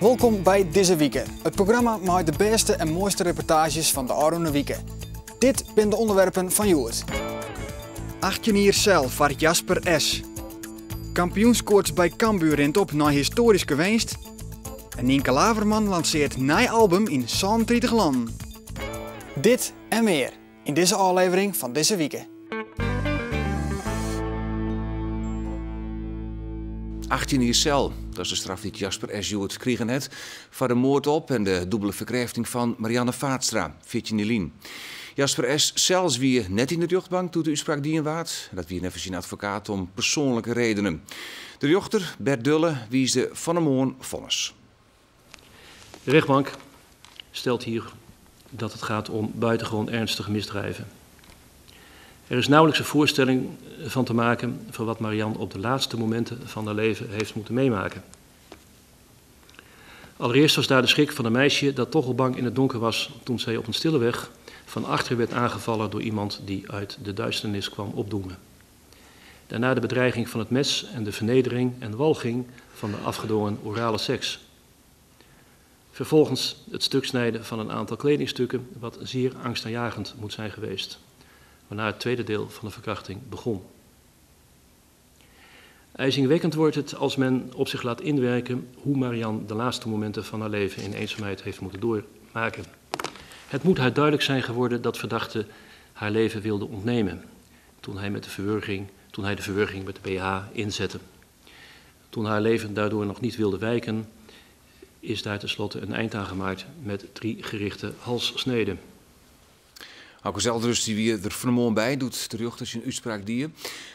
Welkom bij Deze Wieke, het programma met de beste en mooiste reportages van de Aroene Wieke. Dit zijn de onderwerpen van Joert. 18 jaar cel voor Jasper S. Kampioenskoorts bij Cambuur rent op na historische winst. En Nienke Laverman lanceert een nieuw album in 30 landen. Dit en meer in deze aflevering van Deze Wieke. 18 jaar cel, dat is de straf die Jasper S. Joert kregen net voor de moord op en de dubbele verkrachting van Marianne Vaatstra, 14 jaar. Jasper S. zelfs wie net in de rechtbank toen de uitspraak die waard. Dat wie even zijn advocaat om persoonlijke redenen. De rechter, Bert Dulle, wiesde van een moon vonnis. De rechtbank stelt hier dat het gaat om buitengewoon ernstige misdrijven. Er is nauwelijks een voorstelling van te maken van wat Marianne op de laatste momenten van haar leven heeft moeten meemaken. Allereerst was daar de schrik van een meisje dat toch al bang in het donker was toen zij op een stille weg van achter werd aangevallen door iemand die uit de duisternis kwam opdoemen. Daarna de bedreiging van het mes en de vernedering en walging van de afgedwongen orale seks. Vervolgens het stuk snijden van een aantal kledingstukken wat zeer angstaanjagend moet zijn geweest. Waarna het tweede deel van de verkrachting begon. IJzingwekkend wordt het als men op zich laat inwerken hoe Marianne de laatste momenten van haar leven in eenzaamheid heeft moeten doormaken. Het moet haar duidelijk zijn geworden dat verdachte haar leven wilde ontnemen. Toen hij de verwurging met de BH inzette. Toen haar leven daardoor nog niet wilde wijken, is daar tenslotte een eind aan gemaakt met 3 gerichte halssneden. Auke Zeldrust die weer er vanmorgen bij doet de rechter zijn uitspraak die.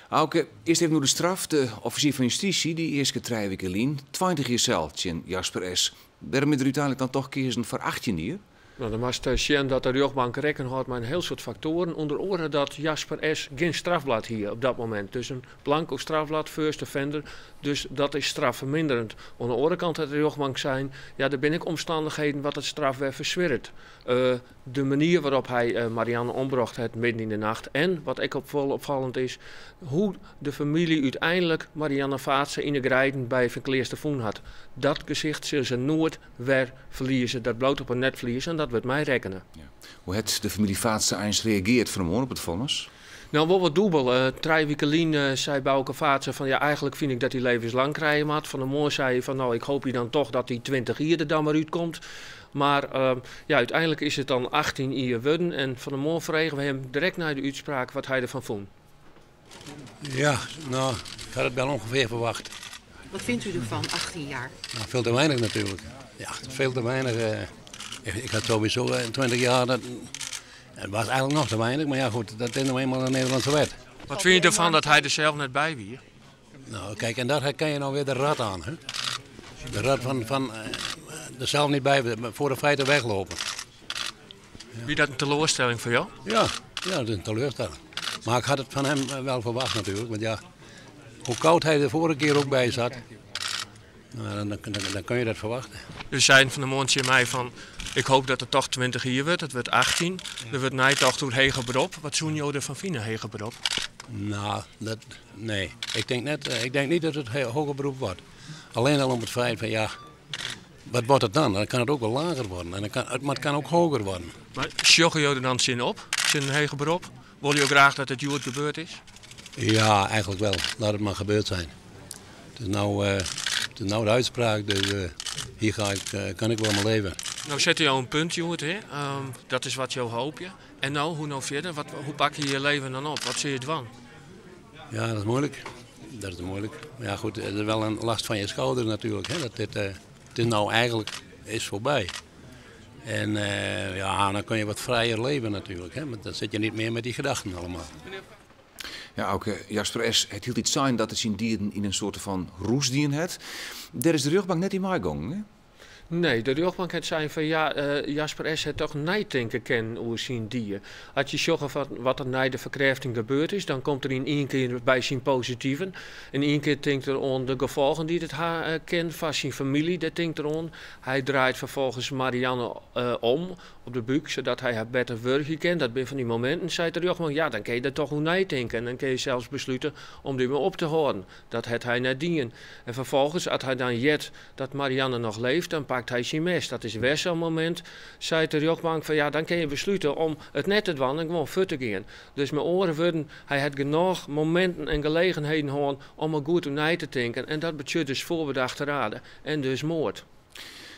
Auke, eerst even nu de straf. De officier van justitie die eerst 3 weken lien, 20 jaar cel tegen Jasper S. Waarom is er uiteindelijk dan toch kiezen voor 18 jaar? Nou, dan was het zien dat de rechtbank rekening houdt met een heel soort factoren. Onder andere dat Jasper S. geen strafblad hier op dat moment. Dus een blanco strafblad, first offender. Dus dat is strafverminderend. Aan de andere kant had de rechtbank zijn, ja, er ben ik omstandigheden wat het strafwet verzwert. De manier waarop hij Marianne ombracht het midden in de nacht. En, wat ik opvallend is, hoe de familie uiteindelijk Marianne Vaatstra in de grijden bij Verkleerste Voen had. Dat gezicht zullen ze nooit weer verliezen. Dat bloot op een net verliezen en dat wordt mij rekenen. Ja. Hoe heeft de familie Vaatstra eens reageerd vanmorgen op het vonnis? Nou, wel wat dubbel. 3 weken lien zei Bouke Vaatstra van ja, eigenlijk vind ik dat hij levenslang krijgen had. Van de moor zei hij van nou, ik hoop hier dan toch dat hij 20 jaar er dan maar uitkomt. Maar ja, uiteindelijk is het dan 18 jaar geworden en van de moor vregen we hem direct naar de uitspraak wat hij ervan vond. Ja, nou, ik had het wel ongeveer verwacht. Wat vindt u ervan, 18 jaar? Nou, veel te weinig natuurlijk. Ja, veel te weinig. Ik had sowieso 20 jaar, het was eigenlijk nog te weinig, maar ja goed, dat is nou eenmaal een Nederlandse wet. Wat vind je ervan dat hij er zelf net bij was? Nou kijk, en daar herken je nou weer de rat aan. Hè? De rat van er zelf niet bij, voor de feiten weglopen. Ja. Wie dat een teleurstelling voor jou? Ja, dat is een teleurstelling. Maar ik had het van hem wel verwacht natuurlijk, want ja, hoe koud hij de vorige keer ook bij zat, nou, dan kun je dat verwachten. Dus zei van de mondje mij van, ik hoop dat het toch 20 jaar wordt, het wordt 18. Er wordt niet toch door heger beroep. Wat zoen je ervan vinden, heger beroep? Nou, nee. Ik denk niet dat het hoger beroep wordt. Alleen al om het feit van ja, wat wordt het dan? Dan kan het ook wel lager worden, maar het kan ook hoger worden. Maar sjoggen je er dan zin op, zin heger beroep? Wil je ook graag dat het Joert gebeurd is? Ja, eigenlijk wel. Laat het maar gebeurd zijn. Het is nou de uitspraak, dus hier kan ik wel mijn leven. Nou zet je jou een punt, Joert, hè? Dat is wat jou hoop je. En nou, hoe nou verder? Hoe pak je je leven dan op? Wat zie je ervan? Ja, dat is moeilijk. Maar ja goed, het is wel een last van je schouder natuurlijk. Hè? Dat het is nou eigenlijk is voorbij. En ja, dan kun je wat vrijer leven natuurlijk. Hè? Maar dan zit je niet meer met die gedachten allemaal. Ja, ook Jasper S. het hield iets zijn dat het zijn dieren in een soort van roesdieren had. Daar is de rechtbank net in meegegaan, hè? Nee, de rechtbank had zijn van ja, Jasper S. het toch niet denken kennen over zijn dier. Als je zegt wat er na de verkrachting gebeurd is, dan komt er in één keer bij zijn positieven. In één keer denkt er aan de gevolgen die het haar kent van zijn familie. Dat denkt er aan. Hij draait vervolgens Marianne om op de buik, zodat hij haar beter werkje kent. Dat ben van die momenten, zei de rechtbank, ja, dan kun je er toch hoe niet denken. En dan kun je zelfs besluiten om die weer op te houden. Dat het hij nadien. En vervolgens, als hij dan jet dat Marianne nog leeft, dan pakt hij zijn mes. Dat is weer zo'n moment, zei de rechtbank van ja, dan kun je besluiten om het net te doen en gewoon voor te gaan. Dus met oren worden, hij had genoeg momenten en gelegenheden gehad om er goed na te denken. En dat betekent dus voorbedachte raden en dus moord.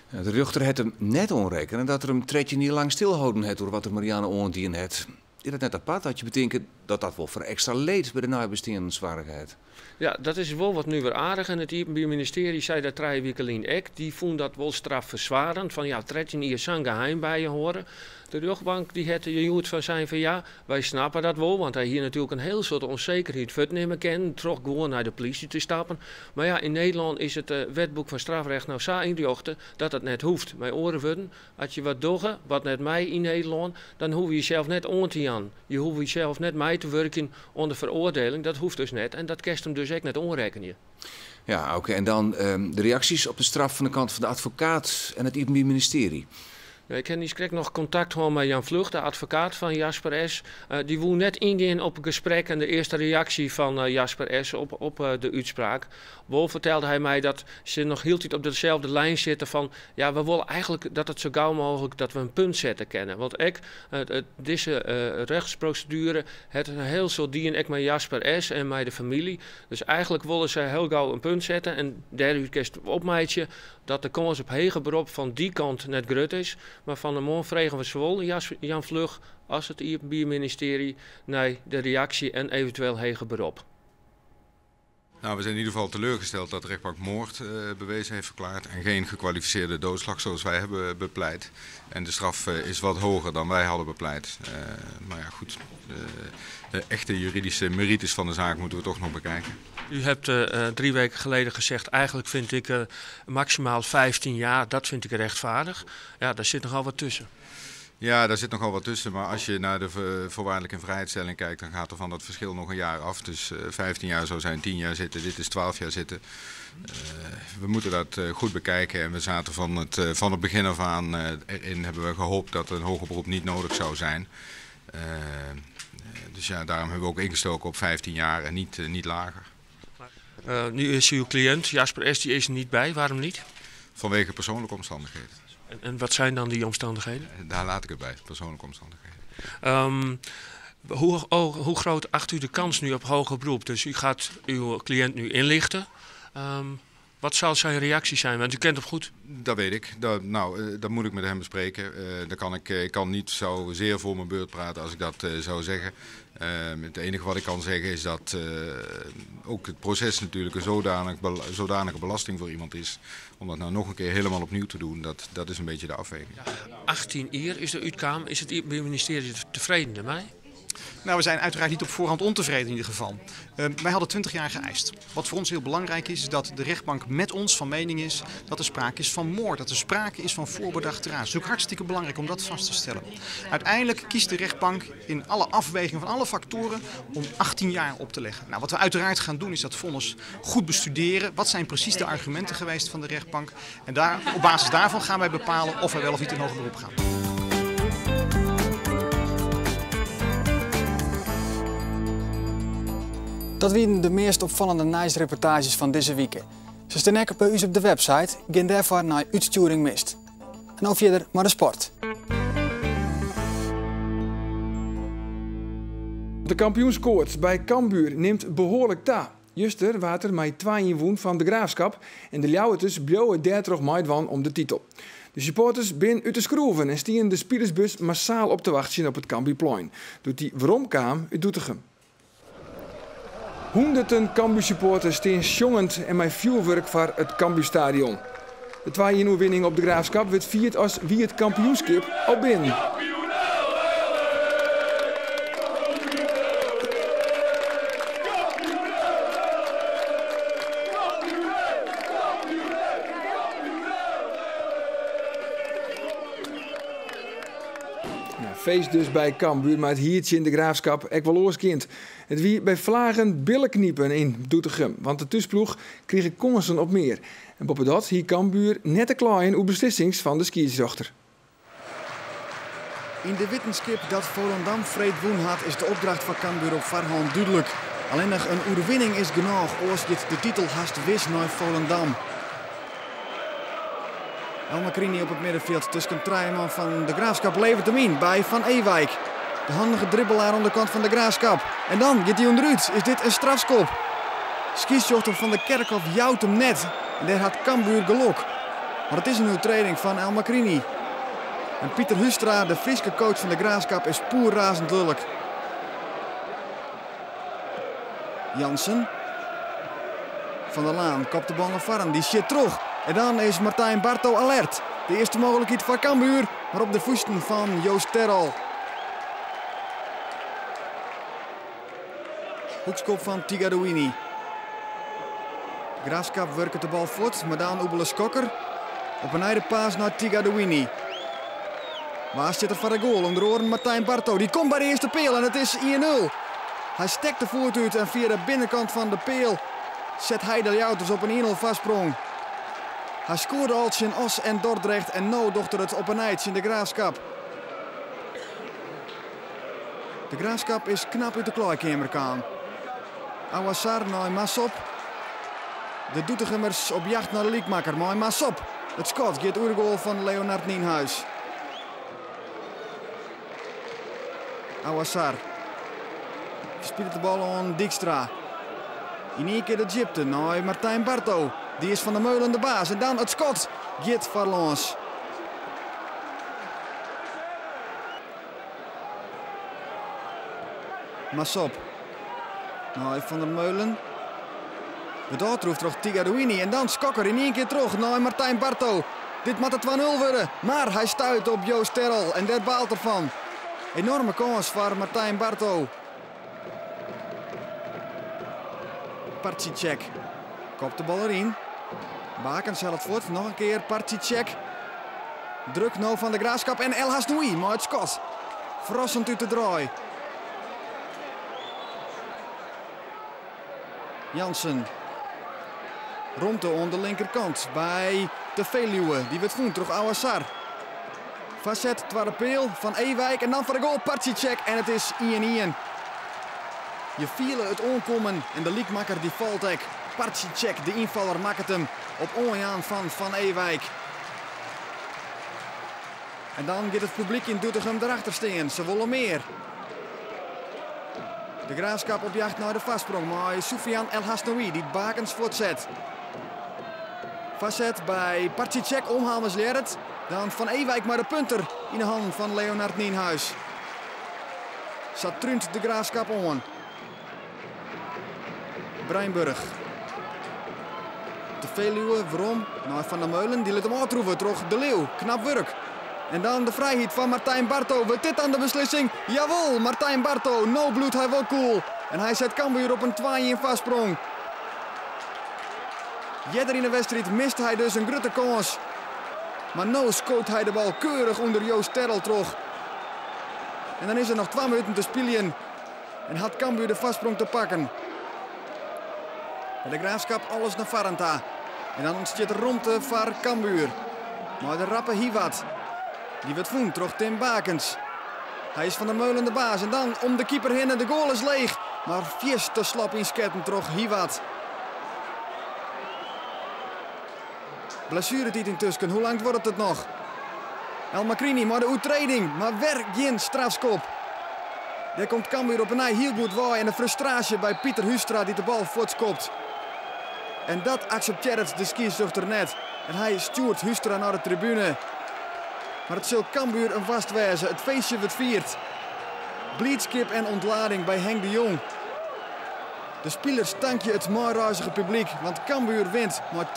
Ja, de rechter had hem net onrekenen dat er hem tretje niet lang stilhouden had door wat er Marianne oondien had. Is het net apart dat je bedenkt dat dat wel voor extra leed bij de nabestaandenswaardigheid? Ja, dat is wel wat nu weer aardig. En het ministerie zei dat 3 weken geleden ook. Die vond dat wel strafverzwarend. Van ja, tretje hier zo'n geheim bij je horen. De rechtbank die had je hoort van zijn van ja, wij snappen dat wel. Want hij hier natuurlijk een heel soort onzekerheid voortnemen kan. Toch gewoon naar de politie te stappen. Maar ja, in Nederland is het wetboek van strafrecht nou zo ingerocht dat het net hoeft. Mijn oren worden, als je wat doet, wat net mij in Nederland, dan hoef je jezelf net on te gaan. Je hoeft jezelf net mee te werken onder veroordeling. Dat hoeft dus net. En dat kerst hem dus ook net onrekenen. Ja, oké. En dan de reacties op de straf van de kant van de advocaat en het ministerie. Ja, ik heb niet nog contact gehad met Jan Vlucht, de advocaat van Jasper S. Die wil net ingaan op een gesprek en de eerste reactie van Jasper S. op de uitspraak. Wel vertelde hij mij dat ze nog heel tijd op dezelfde lijn zitten van ja, we willen eigenlijk dat het zo gauw mogelijk dat we een punt zetten kennen. Want deze rechtsprocedure het een heel soort dien met Jasper S. en met de familie. Dus eigenlijk willen ze heel gauw een punt zetten en derde kerst opmeidje dat de kans op hege beroep van die kant net groot is. Maar van de morgen vregen we zowel Jan Vlug als het ministerie naar de reactie en eventueel hege beroep. Nou, we zijn in ieder geval teleurgesteld dat de rechtbank moord bewezen heeft verklaard en geen gekwalificeerde doodslag zoals wij hebben bepleit. En de straf is wat hoger dan wij hadden bepleit. Maar ja, goed, de echte juridische merites van de zaak moeten we toch nog bekijken. U hebt 3 weken geleden gezegd, eigenlijk vind ik maximaal 15 jaar, dat vind ik rechtvaardig. Ja, daar zit nogal wat tussen. Ja, daar zit nogal wat tussen, maar als je naar de voorwaardelijke invrijheidstelling kijkt, dan gaat er van dat verschil nog een jaar af. Dus 15 jaar zou zijn 10 jaar zitten, dit is 12 jaar zitten. We moeten dat goed bekijken en we zaten van het begin af aan erin, hebben we gehoopt dat een hoger beroep niet nodig zou zijn. Dus ja, daarom hebben we ook ingestoken op 15 jaar en niet lager. Nu is uw cliënt, Jasper S., die is er niet bij. Waarom niet? Vanwege persoonlijke omstandigheden. En wat zijn dan die omstandigheden? Daar laat ik het bij, persoonlijke omstandigheden. Hoe groot acht u de kans nu op hoger beroep? Dus u gaat uw cliënt nu inlichten. Wat zal zijn reactie zijn? Want u kent hem goed. Dat weet ik. Dat moet ik met hem bespreken. Ik kan niet zo zeer voor mijn beurt praten als ik dat zou zeggen. Het enige wat ik kan zeggen is dat ook het proces natuurlijk een zodanige belasting voor iemand is. Om dat nou nog een keer helemaal opnieuw te doen, dat is een beetje de afweging. Ja, 18 jaar is de uitkamer. Is het ministerie tevreden ermee? Nou, we zijn uiteraard niet op voorhand ontevreden in ieder geval. Wij hadden 20 jaar geëist. Wat voor ons heel belangrijk is dat de rechtbank met ons van mening is dat er sprake is van moord. Dat er sprake is van voorbedachte raad. Het is ook hartstikke belangrijk om dat vast te stellen. Uiteindelijk kiest de rechtbank in alle afwegingen van alle factoren om 18 jaar op te leggen. Nou, wat we uiteraard gaan doen is dat vonnis goed bestuderen. Wat zijn precies de argumenten geweest van de rechtbank? En op basis daarvan gaan wij bepalen of wij wel of niet in hoger beroep gaan. Dat waren de meest opvallende nieuwsreportages van deze week. Ze staan ook bij u op de website, ga daarvoor naar Uitsturing Mist. En nou verder maar de sport. De kampioenskoorts bij Cambuur neemt behoorlijk ta. Juster water met 2 woon van de Graafschap en de Ljouwerters bleven 30 mei om de titel. De supporters zijn uit de schroeven en stien de spielersbus massaal op te wachten op het Cambuurplein. Doet die waarom kwam uit Doetinchem. Honderden Cambuur-supporters staan sjongend en met vuurwerk voor het Cambuurstadion. De 2-1-winning op de Graafschap werd vierd als wie het kampioenschap al binnen. Feest dus bij Cambuur, maar het hiertje in de Graafschap ek wel oorskind. Het wie bij Vlagen billenkniepen in Doetinchem, want de tusploeg kreeg kansen op meer. En boven dat hier Cambuur net te klein hoe beslissings van de skiërsdochter. In de wetenschap dat Volendam vreed woen had, is de opdracht van Cambuur op voorhand duidelijk. Alleen nog een overwinning is genoeg als dit de titel haast wist naar Volendam. El Macrini op het middenveld tussen Treiman van de Graafschap levert hem in bij Van Ewijk. De handige dribbelaar aan de kant van de Graafschap. En dan gaat hij onderuit. Is dit een strafschop? Skiesjochter van de Kerkhof jouwt hem net. En daar had Cambuur geluk. Maar het is een overtreding van El Macrini. En Pieter Hustra, de Friese coach van de Graafschap, is poer razend lullig. Jansen. Van der Laan kopt de bal naar Varren. Die shit terug. En dan is Martijn Barto alert. De eerste mogelijkheid voor Cambuur. Maar op de voeten van Joost Terrel. Hoekskop van Tigadouini. Graafschap werkt de bal voort, maar dan Oebele Skokker. Op een einde paas naar Tigadouini. Waar zit er voor de goal? Onder de oren Martijn Barto. Die komt bij de eerste peel en het is 1-0. Hij stekt de voet uit en via de binnenkant van de peel zet hij de Jouters op een 1-0 vastsprong. Hij scoorde al in Os en Dordrecht en nu dochter het op een eindje in de Graafschap. De Graafschap is knap uit de kleedkamer gaan. Awassar naar Massop. De Doetinchemmers op jacht naar de liekmaker, maar Massop. Het schot gaat oer de goal van Leonard Nienhuis. Awassar. Speelt de bal aan Dijkstra. In één keer de Gypte naar Martijn Barto. Die is van der Meulen de baas. En dan het schot. Git Varlons. Massop. Nou, van der Meulen. De troeft terug Tigadouini. En dan Skokker in één keer terug naar Martijn Barto. Dit moet het 2-0 worden. Maar hij stuit op Joost Terrel. En daar baalt ervan. Enorme kans voor Martijn Barto. Parcicek. Kopt de bal erin. Bakens zal het voort. Nog een keer Parcicek. Druk nou van de Graafschap. En El Hasnoui. Maar het schot. Verrassend uit de draai. Jansen. Romte aan de linkerkant bij de Veluwe. Die wordt voet terug Awassar. Facet, tweede peel van Ewijk. En dan voor de goal Parcicek. En het is 1-1. Je vielen het onkomen en de liekmakker die valt ek. Parcicek, de invaller, maakt het hem op onjaan van Ewijk. En dan gaat het publiek in Doetinchem erachter staan. Ze willen meer. De Graafschap op jacht naar de vastsprong. Maar Soufiane El Hasnoui die Bakens voortzet. Facet bij Parcicek, omhamers leert. Dan van Ewijk maar de punter in de hand van Leonard Nienhuis. Satrunt de Graafschap aan. Breinburg. De Veluwe, waarom? Nou, Van der Meulen, die liet hem uitroeven. Terug de Leeuw, knap werk. En dan de vrijheid van Martijn Barto. Wordt dit aan de beslissing? Jawel, Martijn Barto. No bloed, hij wel cool. En hij zet Cambuur op een 2-1 vastsprong. Jeder in de wedstrijd mist hij dus een grote kans. Maar nu scoot hij de bal keurig onder Joost Terrel terug. En dan is er nog 2 minuten te spelen. En had Cambuur de vastsprong te pakken. Bij de Graafschap alles naar Varenta. En dan ontstaat er Romte voor Cambuur. Maar de rappe Hivat. Die wordt voen, terug Tim Bakens. Hij is van der Meulen de baas. En dan om de keeper heen en de goal is leeg. Maar vies te slap in sketten terug Hivat. Blessuretijd intussen. Hoe lang wordt het nog? El Macrini, maar de overtreding. Maar weer geen strafschop. Daar komt Cambuur op een heel goed waai. En de frustratie bij Pieter Hustra die de bal voortskopt. En dat accepteert de skieszuchter net. En hij stuurt Hustra naar de tribune. Maar het zal Cambuur een vastwijzen. Het feestje wordt vierd. Blijdschap en ontlading bij Henk de Jong. De spelers dankje het mooiruizige publiek. Want Cambuur wint met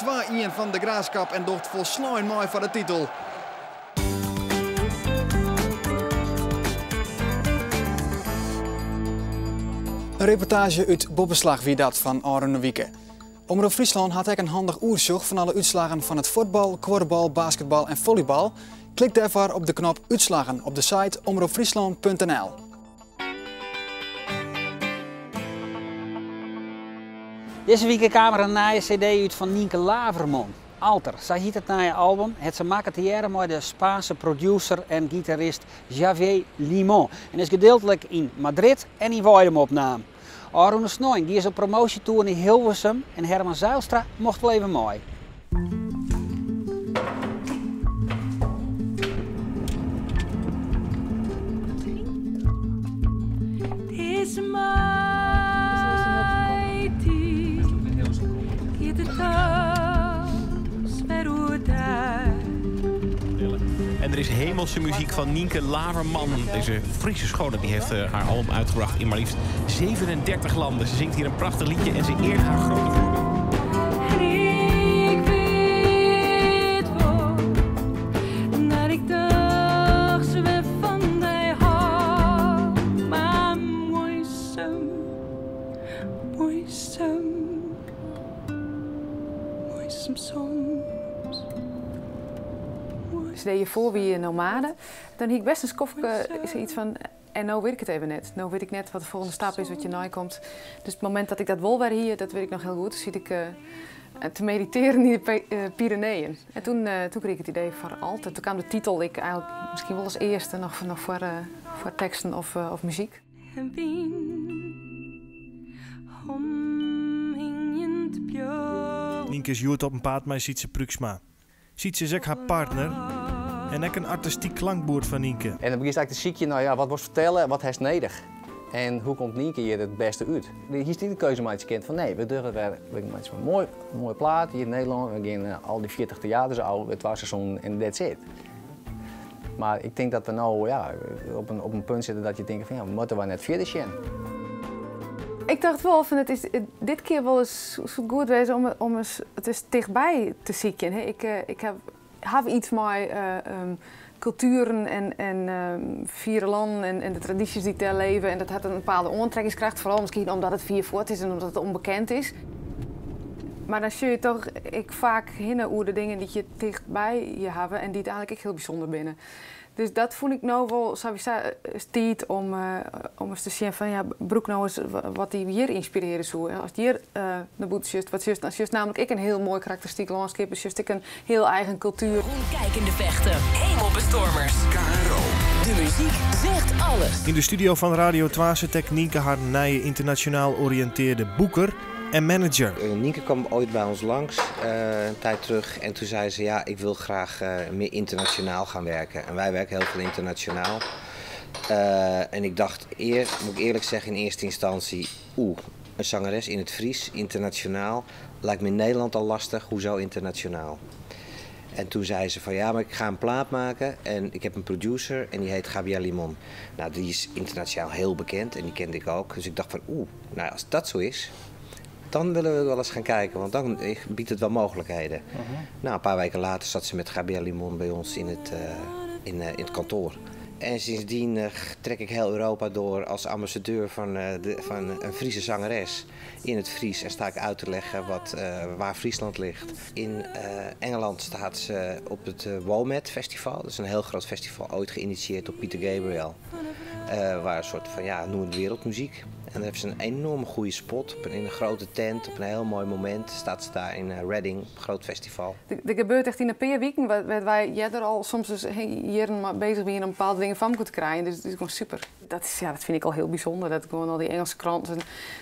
2-1 van de Graafschap. En docht volslaan mooi voor de titel. Een reportage uit Bobbeslag wie dat van Arone Wieke. Omroep Friesland had ook een handig oerzoek van alle uitslagen van het voetbal, korfbal, basketbal en volleybal. Klik daarvoor op de knop uitslagen op de site omroepfriesland.nl. Deze week kwam er een nieuwe cd uit van Nienke Laverman. Alter, zij hiet het nieuwe album. Het ze maken te jaren met de Spaanse producer en gitarist Javier Limon. En is gedeeltelijk in Madrid en in Weidem opname. Arone Snoeing die is op promotietour in Hilversum en Herman Zijlstra mocht wel even mooi. is mij die hier de thuis weer daar. En er is hemelse muziek van Nienke Laverman. Deze Friese schone die heeft haar album uitgebracht in maar liefst 37 landen. Ze zingt hier een prachtig liedje en ze eert haar grote voorbeeld. Ik weet wel dat ik dacht weer van die hart. Maar mooi soms. Stel je voor wie je nomade, dan heb ik best een skofke iets van. En nou weet ik het even net. Nou weet ik net wat de volgende stap is, wat je nakomt. Dus het moment dat ik dat wel weer hier, dat weet ik nog heel goed. Dus zit ik te mediteren in de Pyreneeën. En toen kreeg ik het idee voor altijd. Toen kwam de titel, ik eigenlijk misschien wel als eerste nog voor teksten of muziek. Nienke is joert op een paard met Sietse Pruksma. Sietse is ook haar partner en ook een artistiek klankboer van Nienke. En dan begint eigenlijk te ziekje, nou ja, wat wordt vertellen, wat heeft nodig? En hoe komt Nienke hier het beste uit? Hier is niet de keuze maar kent van nee, we durven weer een mooie plaat hier in Nederland. We gaan al die 40 theaters al, het was seizoen en that's it. Maar ik denk dat we nou ja, op een punt zitten dat je denkt van ja, we moeten wel net verder zijn. Ik dacht wel van het is dit keer wel eens zo goed wezen om eens het is dichtbij te zieken. Ik heb iets met culturen en vieren landen en de tradities die daar leven. En dat had een bepaalde aantrekkingskracht, vooral misschien omdat het vier voort is en omdat het onbekend is. Maar dan zul je toch vaak hinnen over de dingen die je dichtbij je hebben en die het eigenlijk echt heel bijzonder binnen. Dus dat vond ik nou wel sowieso tijd om eens te zien van ja, broek nou eens wat die hier inspireren zo. Als hier de boet just wat just, als just namelijk ik een heel mooi karakteristiek landschap, is just ik een heel eigen cultuur. Kijkende vechten, hemelbestormers. KRO. De muziek zegt alles. In de studio van Radio 2 zit Nienke haar nieuwe internationaal oriënteerde boeker en manager. Nienke kwam ooit bij ons langs, een tijd terug. En toen zei ze, ja, ik wil graag meer internationaal gaan werken. En wij werken heel veel internationaal. En ik dacht, moet ik eerlijk zeggen, in eerste instantie... een zangeres in het Fries, internationaal. Lijkt me in Nederland al lastig, hoezo internationaal? En toen zei ze van, ja, maar ik ga een plaat maken. En ik heb een producer en die heet Gabriel Limon. Nou, die is internationaal heel bekend en die kende ik ook. Dus ik dacht van, nou, als dat zo is... dan willen we wel eens gaan kijken, want dan biedt het wel mogelijkheden. Nou, een paar weken later zat ze met Gabriel Limon bij ons in het kantoor. En sindsdien trek ik heel Europa door als ambassadeur van een Friese zangeres in het Fries. En sta ik uit te leggen waar Friesland ligt. In Engeland staat ze op het WOMED Festival. Dat is een heel groot festival, ooit geïnitieerd door Peter Gabriel. Waar een soort van, ja, noem het wereldmuziek. En dan heeft ze een enorme goede spot in een grote tent. Op een heel mooi moment staat ze daar in Reading, een groot festival. Er gebeurt echt in een paar weken waar wij er al soms dus hier bezig zijn om bepaalde dingen van te krijgen. Dus het is gewoon super. Dat vind ik al heel bijzonder. Dat gewoon al die Engelse kranten,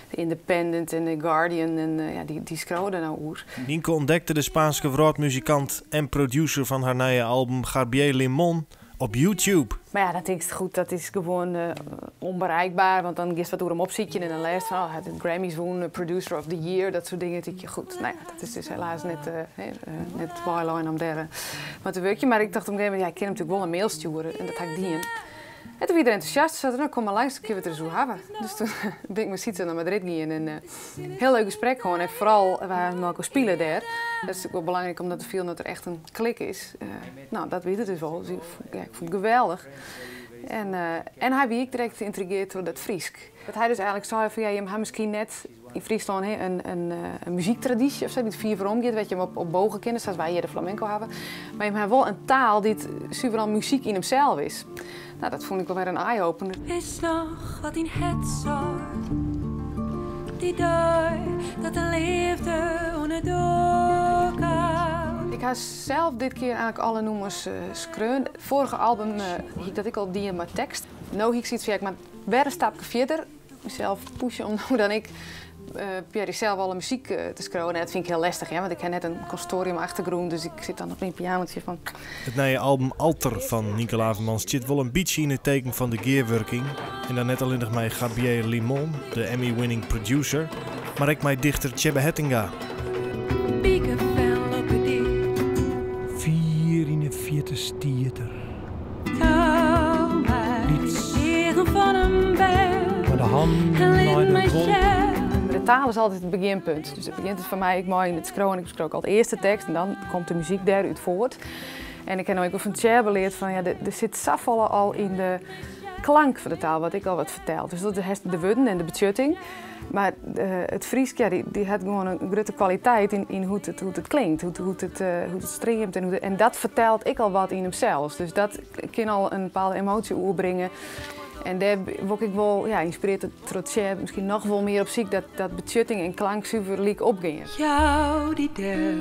de Independent en de Guardian, en die schrouden nou oer. Nienke ontdekte de Spaanse vrouwtmuzikant en producer van haar nieuwe album Gabriel Limon op YouTube. Maar ja, dat denk ik goed. Dat is gewoon onbereikbaar. Want dan gist wat door hem opzitten en dan leest van hij had een Grammys won, Producer of the Year, dat soort dingen. Denk je goed. Nou ja, dat is dus helaas net byline om daar wat te werken. Maar ik dacht op een gegeven moment, ik kan hem natuurlijk wel een mail sturen en dat had ik die in. En toen was iedereen enthousiast. Ze zeiden, nou kom maar langs, dan kunnen we het er zo hebben. Dus toen ben ik met Sietse naar Madrid gegaan en heel leuk gesprek gewoon. En vooral, we hebben ook spelen daar. Dat is natuurlijk wel belangrijk omdat er veel dat er echt een klik is. Nou, dat weet het dus wel. Dus ik vond het geweldig. En hij werd ik direct geïntrigeerd door dat Friesk. Dat hij dus eigenlijk zei van, ja, je hebt misschien net in Friesland een muziektraditie of zo, die het vier voorom gaat, weet je, hem op bogen kennen, zoals wij hier de flamenco hebben. Maar je hebt wel een taal die superal muziek in hemzelf is. Nou, dat vond ik wel weer een eye-opener. Is nog wat in het zorg, die dag dat de liefde onderdoor. Ik heb zelf dit keer eigenlijk alle nummers schreeuwen. Het vorige album hiek dat ik al die met tekst. Nu hiek ik zoiets van, ik maar weer een stapje verder. Mezelf pushen om nou dan ik Pierre zelf alle muziek te schreeuwen. En dat vind ik heel lastig, want ik heb net een consortium achtergrond, dus ik zit dan op een pianootje van. Het nieuwe album Alter van Nienke Laverman zit wel een beetje in het teken van de gearworking. En dan net alleen nog met Gabriel Limon, de Emmy-winning producer, maar ook met dichter Tjebbe Hettinga. 44 stieter. Van een berg. Maar de hand naar de grond. De taal is altijd het beginpunt. Dus het begint het voor mij, ik mooi in het schroon. Ik schrook al de eerste tekst en dan komt de muziek daaruit voort. En ik heb ook van Tjebbe geleerd van ja, er zit zoveel al in de klank van de taal, wat ik al wat vertel. Dus dat is de woorden en de betjutting. Maar het Fries, ja, die heeft gewoon een grote kwaliteit in hoe het klinkt, hoe het streamt. En dat vertelt ik al wat in hemzelf. Dus dat kan al een bepaalde emotie overbrengen. En daar word ik wel geïnspireerd door Tjebbe misschien nog wel meer op ziek dat betjutting en klank super liek opgingen. Jou die deel.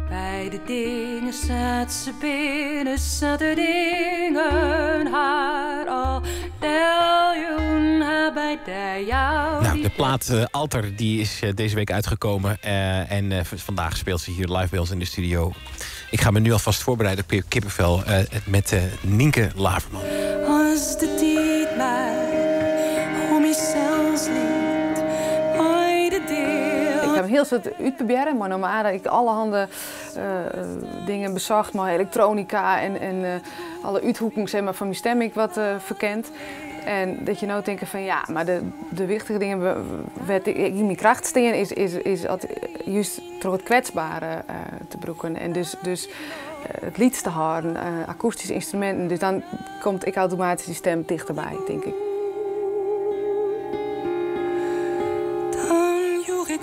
Bij de dingen zat ze binnen, zat de dingen haar al deljoen haar bij de jou. Nou, de plaat Alter die is deze week uitgekomen en vandaag speelt ze hier live bij ons in de studio. Ik ga me nu alvast voorbereiden op kippenvel met Nienke Laverman. Als de tijd maar om jezelf liet, ooit de deel. Ik heb heel veel uitproberen, maar normaal heb ik allerhande dingen bezocht, maar elektronica en alle uithoekingen zeg maar, van mijn stem ik wat verkend. En dat je nou denkt van ja, maar de wichtige dingen waar ik in mijn kracht steen is juist door het kwetsbare te broeken. En dus het lied te houden, akoestische instrumenten. Dus dan komt ik automatisch die stem dichterbij, denk ik. Dan joeg ik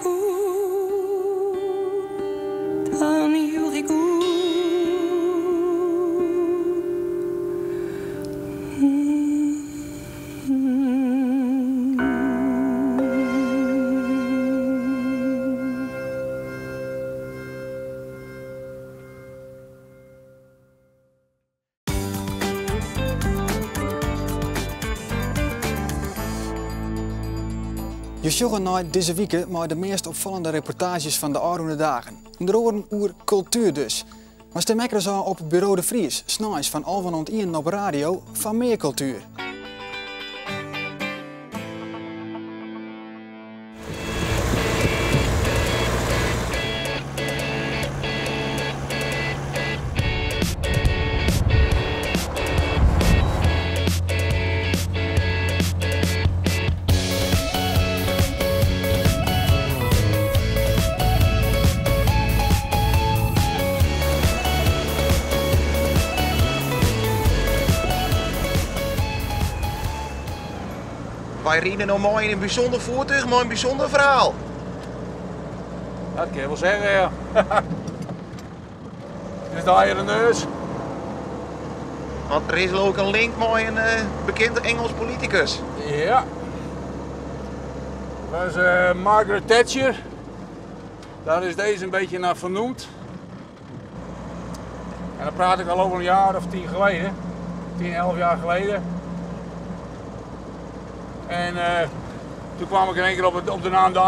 Je sjoggen naar deze week maar de meest opvallende reportages van de oude dagen. Onder andere over cultuur dus. Maar stem ik zo op Bureau de Vries, s'nachts van 11:01 op radio van meer cultuur. Wij rijden nou mooi in een bijzonder voertuig, maar een bijzonder verhaal. Dat kan je wel zeggen, ja. Is daar hier een neus? Want er is ook een link met een bekende Engels politicus. Ja. Dat is Margaret Thatcher. Daar is deze een beetje naar vernoemd. En dan praat ik al over een jaar of 10 geleden. 10, 11 jaar geleden. En toen kwam ik in één keer op de naam de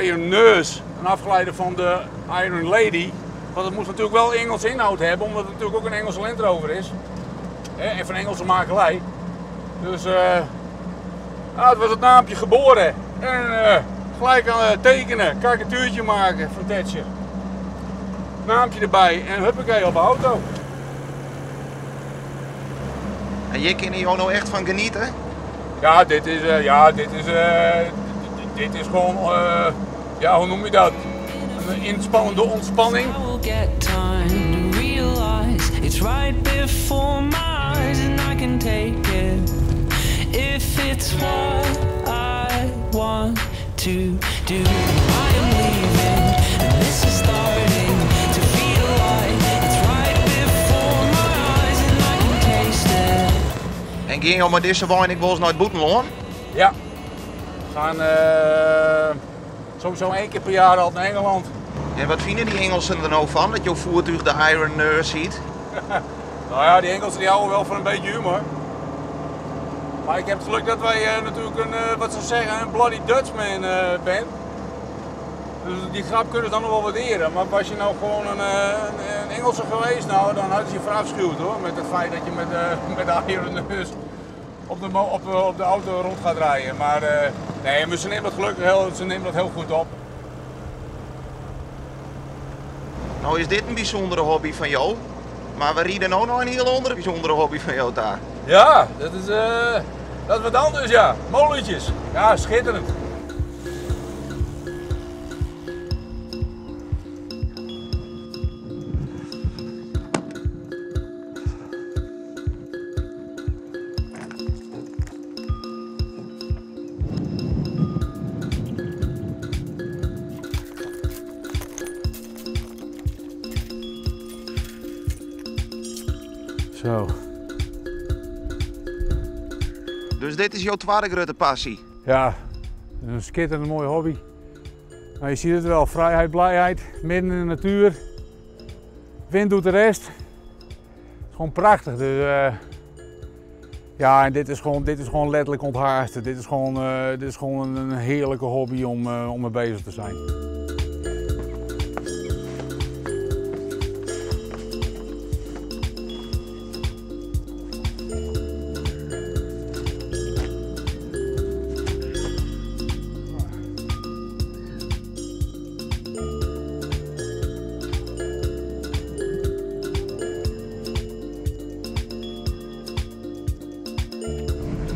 Iron Nurse, een afgeleide van de Iron Lady. Want het moest natuurlijk wel Engels inhoud hebben, omdat het natuurlijk ook een Engelse Land Rover is. En van Engelse makelij. Dus het was het naampje geboren. En gelijk aan het tekenen, karikatuurtje maken van Thatcher. Naampje erbij en huppakee op de auto. En je kan hier ook nou echt van genieten? Ja, dit is gewoon, hoe noem je dat? Een inspannende ontspanning. En ging je met deze wijn ik wel eens naar het Boetenloon? Ja. We gaan sowieso 1 keer per jaar al naar Engeland. En wat vinden die Engelsen er nou van, dat jouw voertuig de Iron Nurse ziet? Nou ja, die Engelsen die houden wel van een beetje humor. Maar ik heb het geluk dat wij natuurlijk een, wat ze zeggen, een bloody Dutchman ben. Dus die grap kunnen ze dan nog wel waarderen. Maar was je nou gewoon een Engelse geweest, nou, dan had je je verafschuwd hoor. Met het feit dat je met de Iron Nurse op de auto rond gaat rijden. Maar nee, maar ze nemen dat gelukkig ze nemen dat heel goed op. Nou is dit een bijzondere hobby van jou. Maar we rieden ook nog een heel andere bijzondere hobby van jou daar. Ja, dat is wat anders ja. Molentjes. Ja, schitterend. Zo. Dus dit is jouw tweede grote passie? Ja, een schitterend mooie hobby. Maar je ziet het wel, vrijheid, blijheid, midden in de natuur. Wind doet de rest. Het is gewoon prachtig. Dus, ja, en dit is gewoon letterlijk onthaasten. Dit is gewoon een heerlijke hobby om mee bezig te zijn.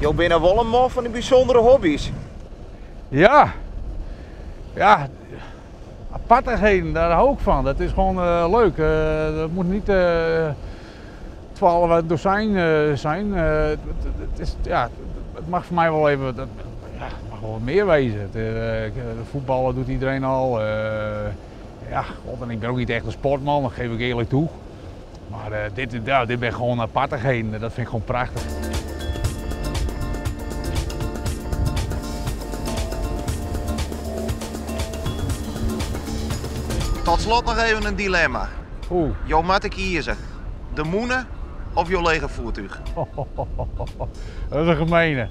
Je bent wel een man van die bijzondere hobby's. Ja, ja, apartigheden, daar hou ik van. Dat is gewoon leuk. Dat moet niet 12 uit dozijn zijn. Het mag voor mij wel even, het mag wel wat meer wezen. Voetballen doet iedereen al. Ja, God, en ik ben ook niet echt een sportman, dat geef ik eerlijk toe. Maar dit ben gewoon apartigheden, dat vind ik gewoon prachtig. Tot slot nog even een dilemma. Jou moet ik kiezen. De moene of jouw lege voertuig? Dat is een gemeene.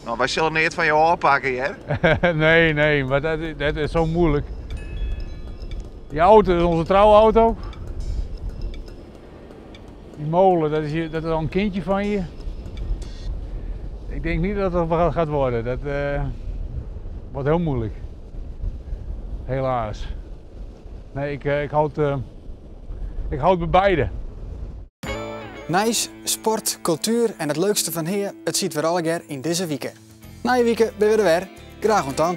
Nou, wij zullen niet van jou afpakken, hè? Nee, maar dat is zo moeilijk. Die auto is onze trouwauto. Die molen, dat is al een kindje van je. Ik denk niet dat dat gaat worden. Dat wordt heel moeilijk. Helaas. Nee, ik houd bij beide. Nice, sport, cultuur en het leukste van hier, het ziet weer alle keer in deze weekend. Na je weekend ben we er weer. Graag ontdaan.